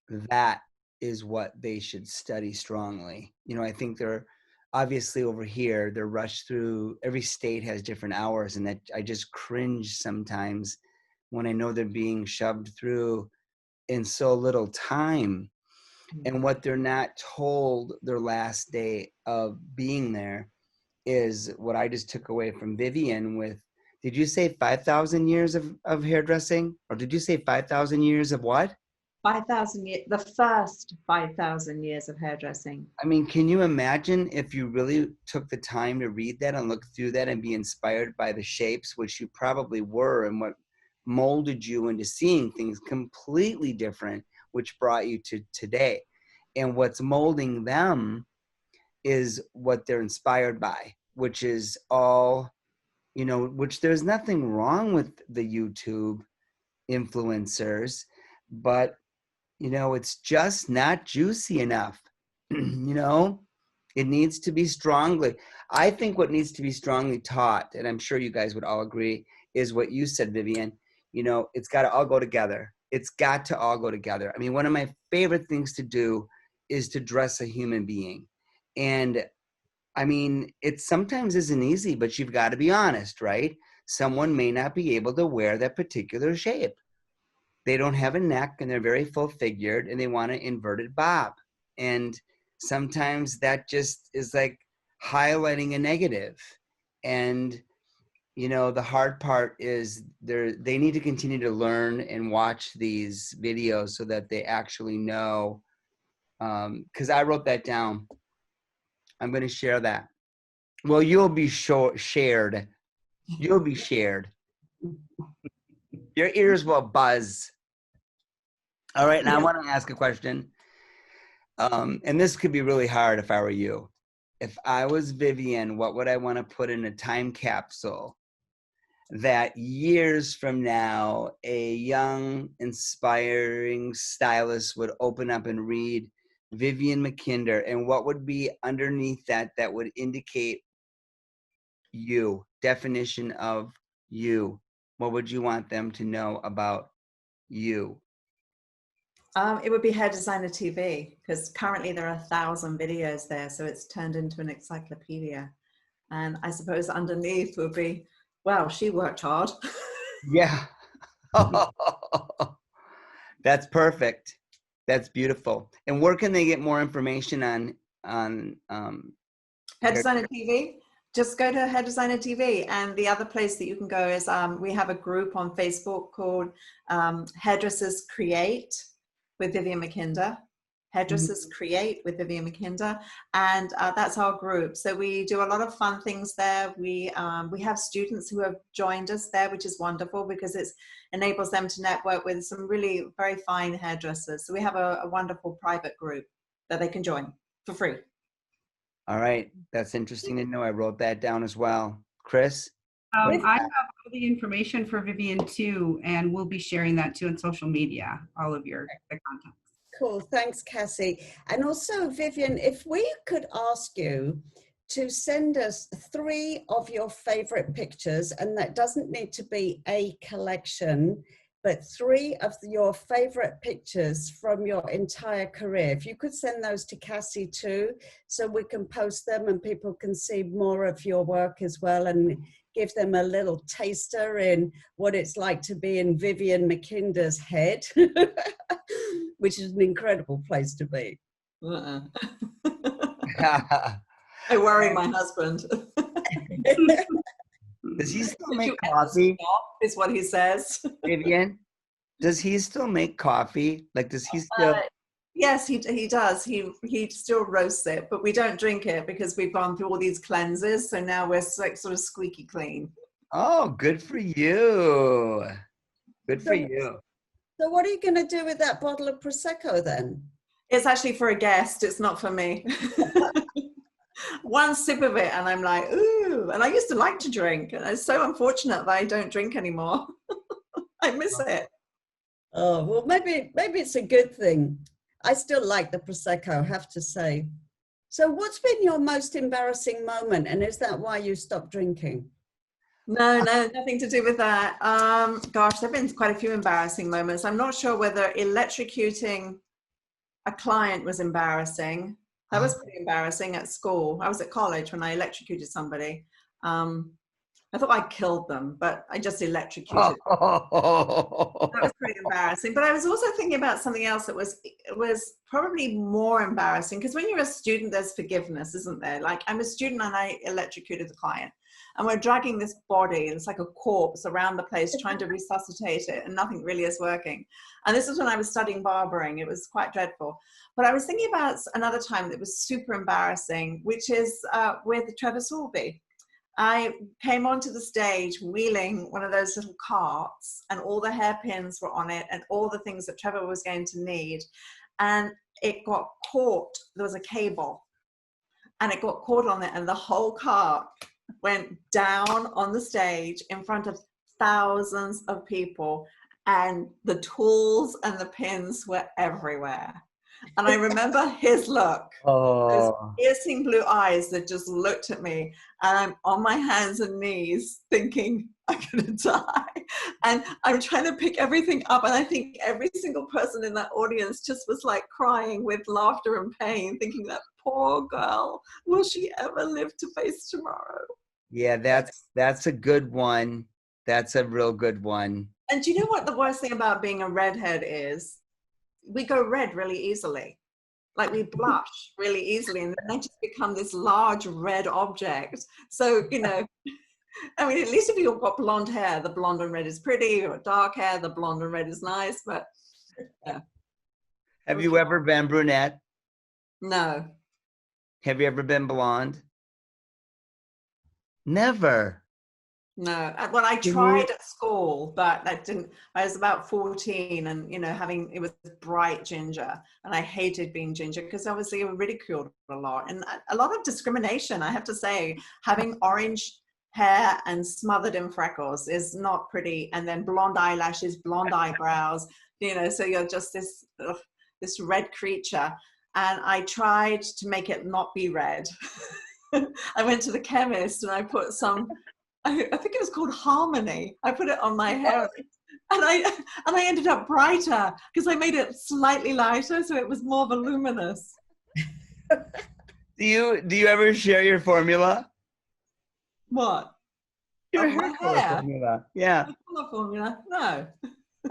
that is what they should study strongly. You know, I think they're obviously over here, they're rushed through, every state has different hours, and that I just cringe sometimes when I know they're being shoved through in so little time. And what they're not told their last day of being there is what I just took away from Vivienne with, did you say 5,000 years of hairdressing? Or did you say 5,000 years of what? 5,000 years, the first 5,000 years of hairdressing. I mean, can you imagine if you really took the time to read that and look through that and be inspired by the shapes, which you probably were, and what molded you into seeing things completely different, which brought you to today. And what's molding them is what they're inspired by, which is all, you know, which there's nothing wrong with the YouTube influencers, but, you know, it's just not juicy enough. You know, it needs to be strongly, I think what needs to be strongly taught, and I'm sure you guys would all agree, is what you said, Vivienne. You know, it's got to all go together. It's got to all go together. I mean, one of my favorite things to do is to dress a human being. And I mean, it sometimes isn't easy, but you've got to be honest, right? Someone may not be able to wear that particular shape. They don't have a neck and they're very full figured and they want an inverted bob. And sometimes that just is like highlighting a negative. And, you know, the hard part is they need to continue to learn and watch these videos so that they actually know. Because I wrote that down. I'm going to share that. Well, you'll be shared. You'll be shared. Your ears will buzz. All right, now I want to ask a question. And this could be really hard if I were you. If I was Vivienne, what would I want to put in a time capsule that years from now, a young, inspiring stylist would open up and read Vivienne MacKinder, and what would be underneath that that would indicate you, definition of you? What would you want them to know about you? It would be Hair Designer TV, because currently there are 1,000 videos there, so it's turned into an encyclopedia. And I suppose underneath would be, wow, she worked hard. Yeah. That's perfect. That's beautiful. And where can they get more information on Hair Designer TV? Just go to Hair Designer TV. And the other place that you can go is we have a group on Facebook called Hairdressers Create with Vivienne MacKinder. Hairdressers Create with Vivienne MacKinder, and that's our group. So we do a lot of fun things there. We have students who have joined us there, which is wonderful because it enables them to network with some really very fine hairdressers. So we have a wonderful private group that they can join for free. All right, that's interesting to know. I wrote that down as well. Chris? I have all the information for Vivienne too, and we'll be sharing that too on social media, all of the content. Cool, thanks, Cassie. And also, Vivienne, if we could ask you to send us 3 of your favorite pictures, and that doesn't need to be a collection, but 3 of your favorite pictures from your entire career. If you could send those to Cassie too, so we can post them and people can see more of your work as well, and give them a little taster in what it's like to be in Vivienne MacKinder's head, which is an incredible place to be. I worry my husband. Does he still Did make you ever coffee? stop, is what he says. Vivian, does he still make coffee? Like, does he still? Yes, he does. He still roasts it, but we don't drink it because we've gone through all these cleanses. So now we're like sort of squeaky clean. Oh, good for you. Good for you. So what are you going to do with that bottle of Prosecco then? It's actually for a guest. It's not for me. One sip of it and I'm like, ooh. And I used to like to drink. And it's so unfortunate that I don't drink anymore. I miss it. Oh, well, maybe it's a good thing. I still like the Prosecco, I have to say. So what's been your most embarrassing moment? And is that why you stopped drinking? No, nothing to do with that. Gosh, there have been quite a few embarrassing moments. I'm not sure whether electrocuting a client was embarrassing. That was pretty embarrassing at school. I was at college when I electrocuted somebody. I thought I killed them, but I just electrocuted them. That was pretty embarrassing. But I was also thinking about something else that was probably more embarrassing, because when you're a student, there's forgiveness, isn't there? Like, I'm a student and I electrocuted the client, and we're dragging this body, and it's like a corpse around the place trying to resuscitate it, and nothing really is working. And this is when I was studying barbering. It was quite dreadful. But I was thinking about another time that was super embarrassing, which is with Trevor Sorbie. I came onto the stage wheeling one of those little carts, and all the hairpins were on it and all the things that Trevor was going to need. And it got caught. There was a cable and it got caught on it, and the whole cart went down on the stage in front of thousands of people, and the tools and the pins were everywhere. And I remember his look, those piercing blue eyes that just looked at me, and I'm on my hands and knees thinking, I'm gonna die. And I'm trying to pick everything up, and I think every single person in that audience just was like crying with laughter and pain, thinking that poor girl, will she ever live to face tomorrow? Yeah, that's a good one. That's a real good one. And do you know what the worst thing about being a redhead is? We go red really easily. Like, we blush really easily, and then I just become this large red object. So, you know, I mean, at least if you've got blonde hair, the blonde and red is pretty, or dark hair, the blonde and red is nice, but yeah. Have you ever been brunette? No. Have you ever been blonde? Never. No. Well, I tried at school, but that didn't. I was about 14, and, you know, it was bright ginger, and I hated being ginger because obviously you were ridiculed a lot, and a lot of discrimination, I have to say. Having orange hair and smothered in freckles is not pretty, and then blonde eyelashes, blonde eyebrows, you know, so you're just this red creature. And I tried to make it not be red. I went to the chemist and I put some, I think it was called Harmony. I put it on my hair, and I ended up brighter because I made it slightly lighter, so it was more voluminous. Do you ever share your formula? What? Your my hair hair? formula. Yeah. My formula? No.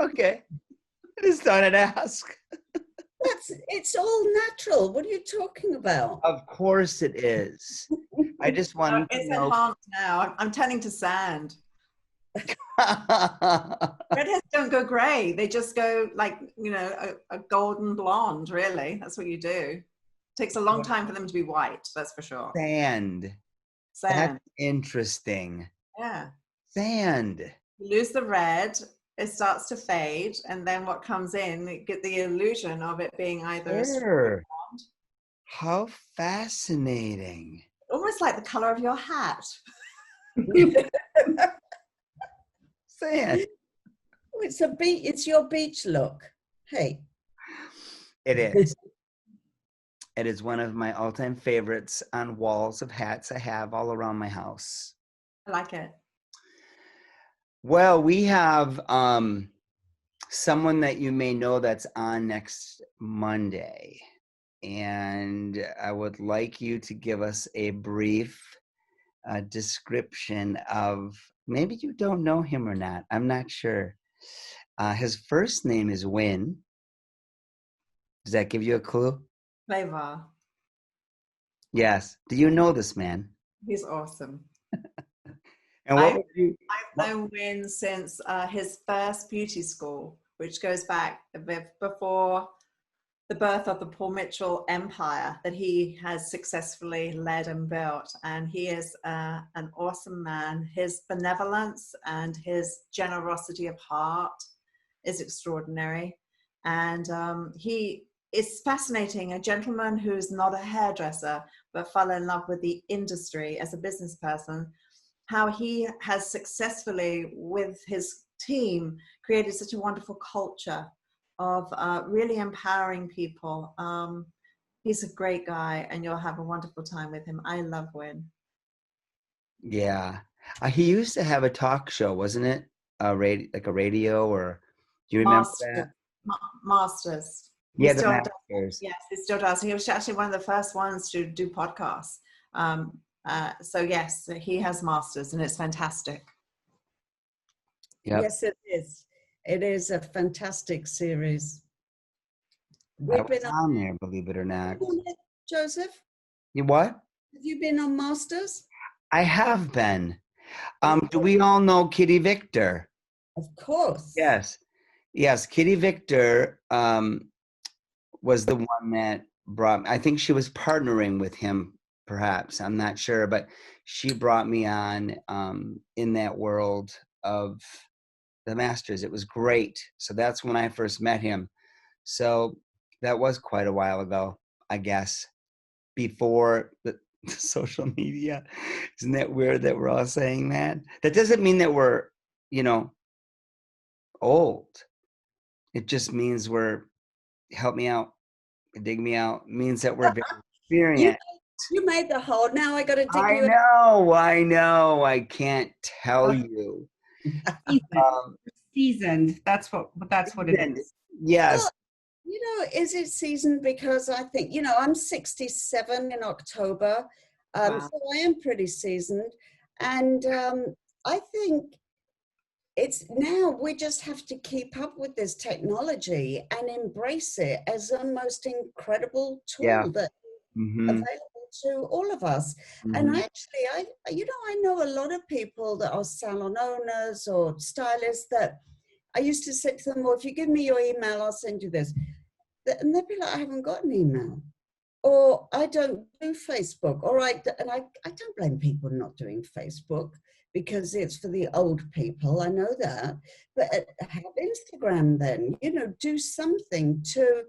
Okay. I just thought I'd ask. It's all natural. What are you talking about? Of course it is. I just wanted to It's know. enhanced now. I'm turning to sand. Redheads don't go gray. They just go like, you know, a golden blonde, really. That's what you do. It takes a long time for them to be white, that's for sure. Sand. Sand. That's interesting. Yeah. Sand. You lose the red, it starts to fade, and then what comes in, you get the illusion of it being either a Sure. How fascinating. almost like the color of your hat. Sand. It's your beach look. Hey. It is. It is one of my all-time favorites on walls of hats I have all around my house. I like it. Well, we have someone that you may know that's on next Monday. And I would like you to give us a brief description of, maybe you don't know him or not. I'm not sure. His first name is Win. Does that give you a clue? Flavor. Yes. Do you know this man? He's awesome. And what would you? I've known Win since his first beauty school, which goes back a bit before the birth of the Paul Mitchell empire that he has successfully led and built. And he is an awesome man. His benevolence and his generosity of heart is extraordinary. And he is fascinating, a gentleman who's not a hairdresser, but fell in love with the industry as a business person, how he has successfully, with his team, created such a wonderful culture of really empowering people. He's a great guy, and you'll have a wonderful time with him. I love Win. Yeah. He used to have a talk show, wasn't it? Like a radio, or do you remember that? Masters. Yeah, He the still Masters. yes, he still does. He was actually one of the first ones to do podcasts. So yes, he has Masters, and it's fantastic. Yep. Yes, it is. It is a fantastic series. I was on there, believe it or not. Joseph, You what? have you been on Masters? I have been. Do we all know Kitty Victor? Of course. Yes. Yes, Kitty Victor was the one that brought, I think she was partnering with him, perhaps. I'm not sure, but she brought me on in that world of the Masters. It was great. So that's when I first met him. So that was quite a while ago, I guess, before the social media. Isn't that weird that we're all saying that? That doesn't mean that we're, old. It just means help me out, dig me out, means that we're very experienced. You made the hole. Now I got to dig you I know. I can't tell you. Seasoned. That's what it is. Yes. Well, is it seasoned? Because I think, I'm 67 in October. Wow. So I am pretty seasoned. And I think it's now we just have to keep up with this technology and embrace it as a most incredible tool that available to all of us. And actually, I know a lot of people that are salon owners or stylists that I used to say to them, well, if you give me your email, I'll send you this. And they'd be like, I haven't got an email. Or I don't do Facebook. Or I don't blame people not doing Facebook because it's for the old people. I know that. But have Instagram then, do something to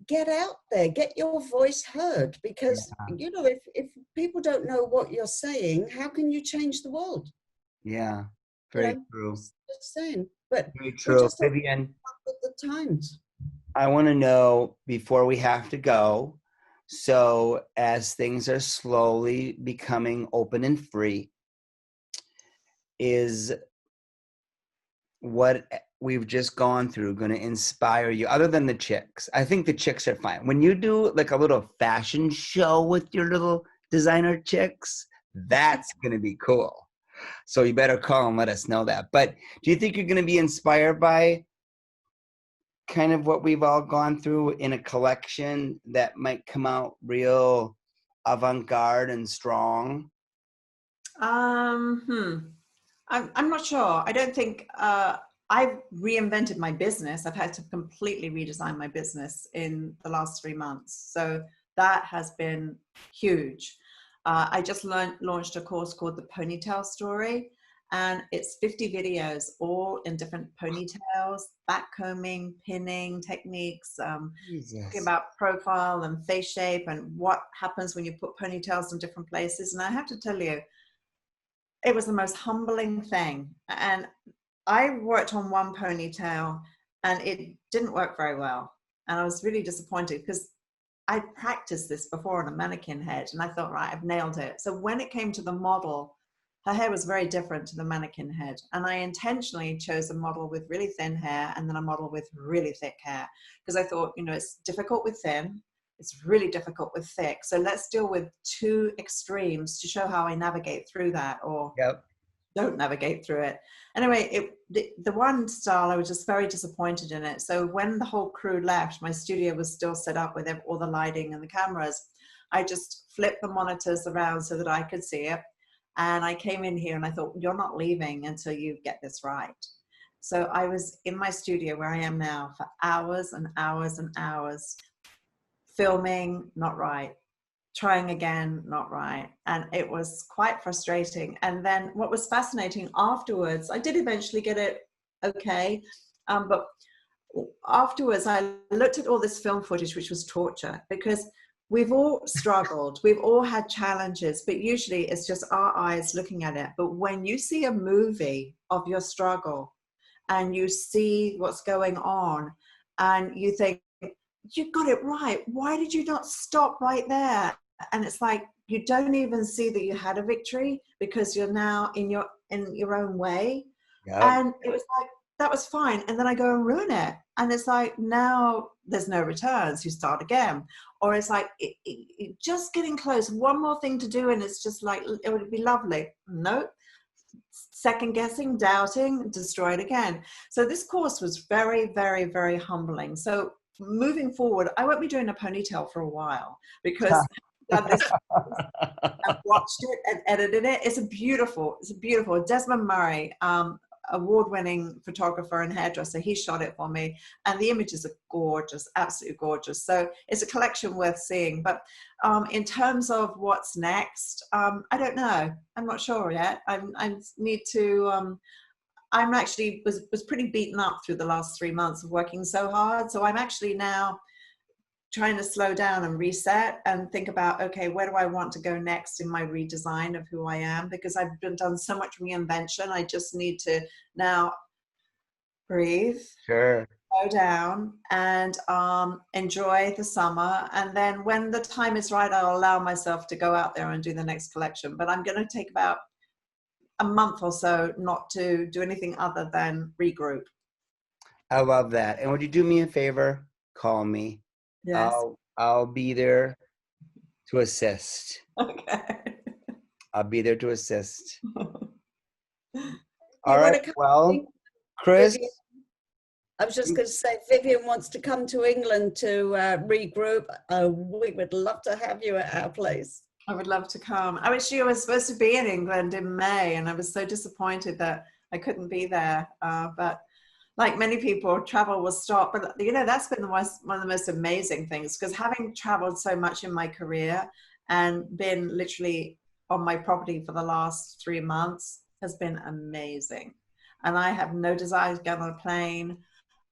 get out there, get your voice heard. Because, if people don't know what you're saying, how can you change the world? Yeah, very true. Just saying. But very true. Vivienne, with the times. I want to know before we have to go. So as things are slowly becoming open and free, is what we've just gone through going to inspire you, other than the chicks? I think the chicks are fine. When you do like a little fashion show with your little designer chicks, that's going to be cool. So you better call and let us know that. But do you think you're going to be inspired by kind of what we've all gone through in a collection that might come out real avant-garde and strong? I'm not sure. I don't think I've reinvented my business. I've had to completely redesign my business in the last 3 months. So that has been huge. I just launched a course called The Ponytail Story, and it's 50 videos, all in different ponytails, backcombing, pinning techniques, talking about profile and face shape and what happens when you put ponytails in different places. And I have to tell you, it was the most humbling thing. And I worked on one ponytail and it didn't work very well. And I was really disappointed because I practiced this before on a mannequin head and I thought, right, I've nailed it. So when it came to the model, her hair was very different to the mannequin head. And I intentionally chose a model with really thin hair and then a model with really thick hair, because I thought, you know, it's difficult with thin, it's really difficult with thick. So let's deal with two extremes to show how I navigate through that, or Yep. don't navigate through it. Anyway, the one style, I was just very disappointed in it. So when the whole crew left, my studio was still set up with all the lighting and the cameras. I just flipped the monitors around so that I could see it. And I came in here and I thought, you're not leaving until you get this right. So I was in my studio where I am now for hours and hours and hours, filming, not right, trying again, not right. And it was quite frustrating. And then what was fascinating afterwards, I did eventually get it okay. But afterwards, I looked at all this film footage, which was torture, because we've all struggled, we've all had challenges, but usually it's just our eyes looking at it. But when you see a movie of your struggle and you see what's going on and you think, you got it right, why did you not stop right there? And it's like, you don't even see that you had a victory because you're now in your own way. Yep. And it was like, that was fine. And then I go and ruin it. And it's like, now there's no returns, you start again. Or it's like, just getting close, one more thing to do. And it's just like, it would be lovely. Nope. Second guessing, doubting, destroy it again. So this course was very, very, very humbling. So moving forward, I won't be doing a ponytail for a while, because I've watched it and edited it. It's beautiful. Desmond Murray, award-winning photographer and hairdresser, he shot it for me, and the images are gorgeous, absolutely gorgeous. So it's a collection worth seeing. But in terms of what's next, I don't know. I'm not sure yet. I need to. I'm actually was pretty beaten up through the last 3 months of working so hard. So I'm actually now trying to slow down and reset and think about, okay, where do I want to go next in my redesign of who I am? Because I've done so much reinvention. I just need to now breathe, Sure. slow down, and enjoy the summer. And then when the time is right, I'll allow myself to go out there and do the next collection. But I'm going to take about a month or so not to do anything other than regroup. I love that. And would you do me a favor? Call me. Yes. I'll be there to assist. Okay. I'll be there to assist. You All wanna right. come Well, to Chris. Vivienne? I was just going to say, Vivienne wants to come to England to regroup. We would love to have you at our place. I would love to come. I wish you were supposed to be in England in May, and I was so disappointed that I couldn't be there. But like many people, travel will stop. But you know, that's been one of the most amazing things, because having traveled so much in my career and been literally on my property for the last 3 months has been amazing. And I have no desire to get on a plane.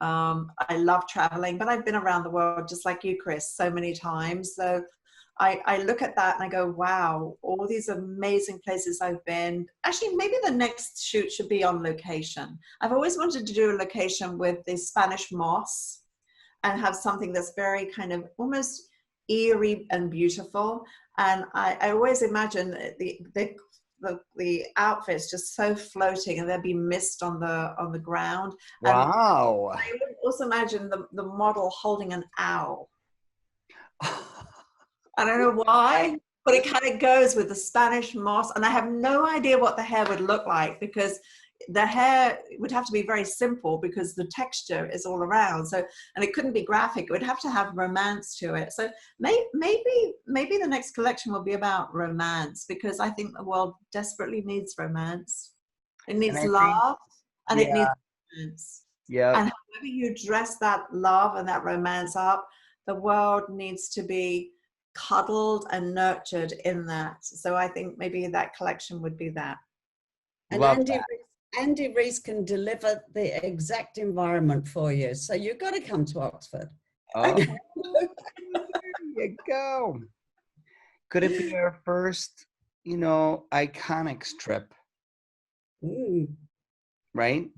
I love traveling, but I've been around the world just like you, Chris, so many times. So I look at that and I go, wow, all these amazing places I've been. Actually, maybe the next shoot should be on location. I've always wanted to do a location with the Spanish moss and have something that's very kind of almost eerie and beautiful. And I always imagine the outfits just so floating, and there'd be mist on the ground. Wow. And I would also imagine the model holding an owl. I don't know why, but it kind of goes with the Spanish moss. And I have no idea what the hair would look like, because the hair would have to be very simple because the texture is all around. So, and it couldn't be graphic. It would have to have romance to it. So maybe the next collection will be about romance, because I think the world desperately needs romance. It needs love, and it needs romance. Yeah. And however you dress that love and that romance up, the world needs to be cuddled and nurtured in that. So I think maybe that collection would be that. And Andy Reese can deliver the exact environment for you. So you've got to come to Oxford. Oh, there you go. Could it be our first, iConixxx trip? Right?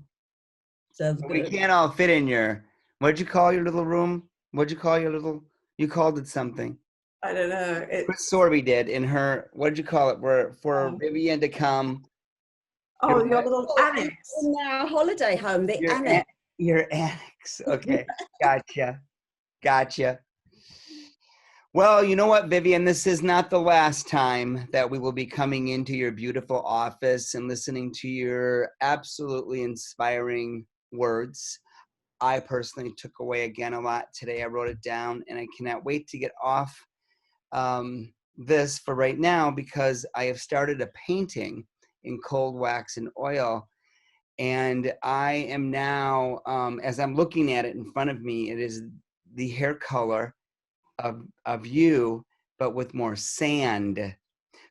Sounds We good. can't all fit in your, what'd you call your little room? What'd you call your little, you called it something. I don't know. Chris Sorby did in her, what did you call it? For Vivienne to come Oh, your what? little Oh, annex. in our holiday home, the Your, annex. your annex. Okay. Gotcha. Gotcha. Well, you know what, Vivienne, this is not the last time that we will be coming into your beautiful office and listening to your absolutely inspiring words. I personally took away again a lot today. I wrote it down, and I cannot wait to get off this for right now, because I have started a painting in cold wax and oil. And I am now, as I'm looking at it in front of me, it is the hair color of you, but with more sand.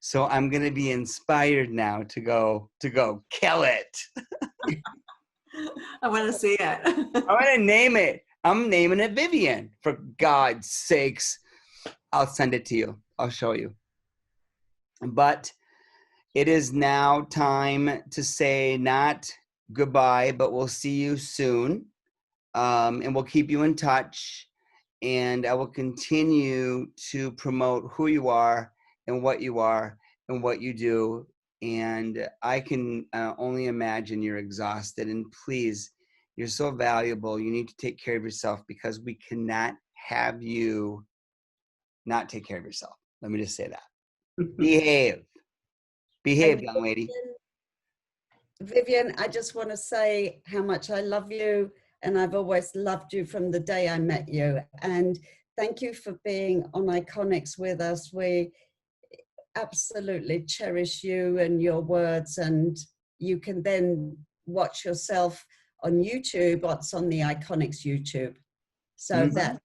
So I'm going to be inspired now to go kill it. I want to see it. I'm going to name it. I'm naming it Vivienne, for God's sakes. I'll send it to you. I'll show you. But it is now time to say not goodbye, but we'll see you soon. And we'll keep you in touch. And I will continue to promote who you are and what you are and what you do. And I can only imagine you're exhausted. And please, you're so valuable. You need to take care of yourself, because we cannot have you not take care of yourself. Let me just say that. Behave. Behave, young lady. Vivienne, I just want to say how much I love you, and I've always loved you from the day I met you. And thank you for being on iConixxx with us. We absolutely cherish you and your words, and you can then watch yourself on YouTube. What's on the iConixxx YouTube. So that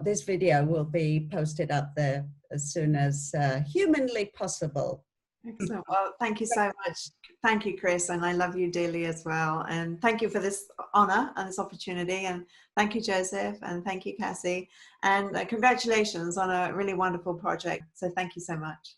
this video will be posted up there as soon as humanly possible. Excellent. Well, thank you so much. Thank you, Chris, and I love you dearly as well. And thank you for this honor and this opportunity. And thank you, Joseph, and thank you, Cassie. And congratulations on a really wonderful project. So thank you so much.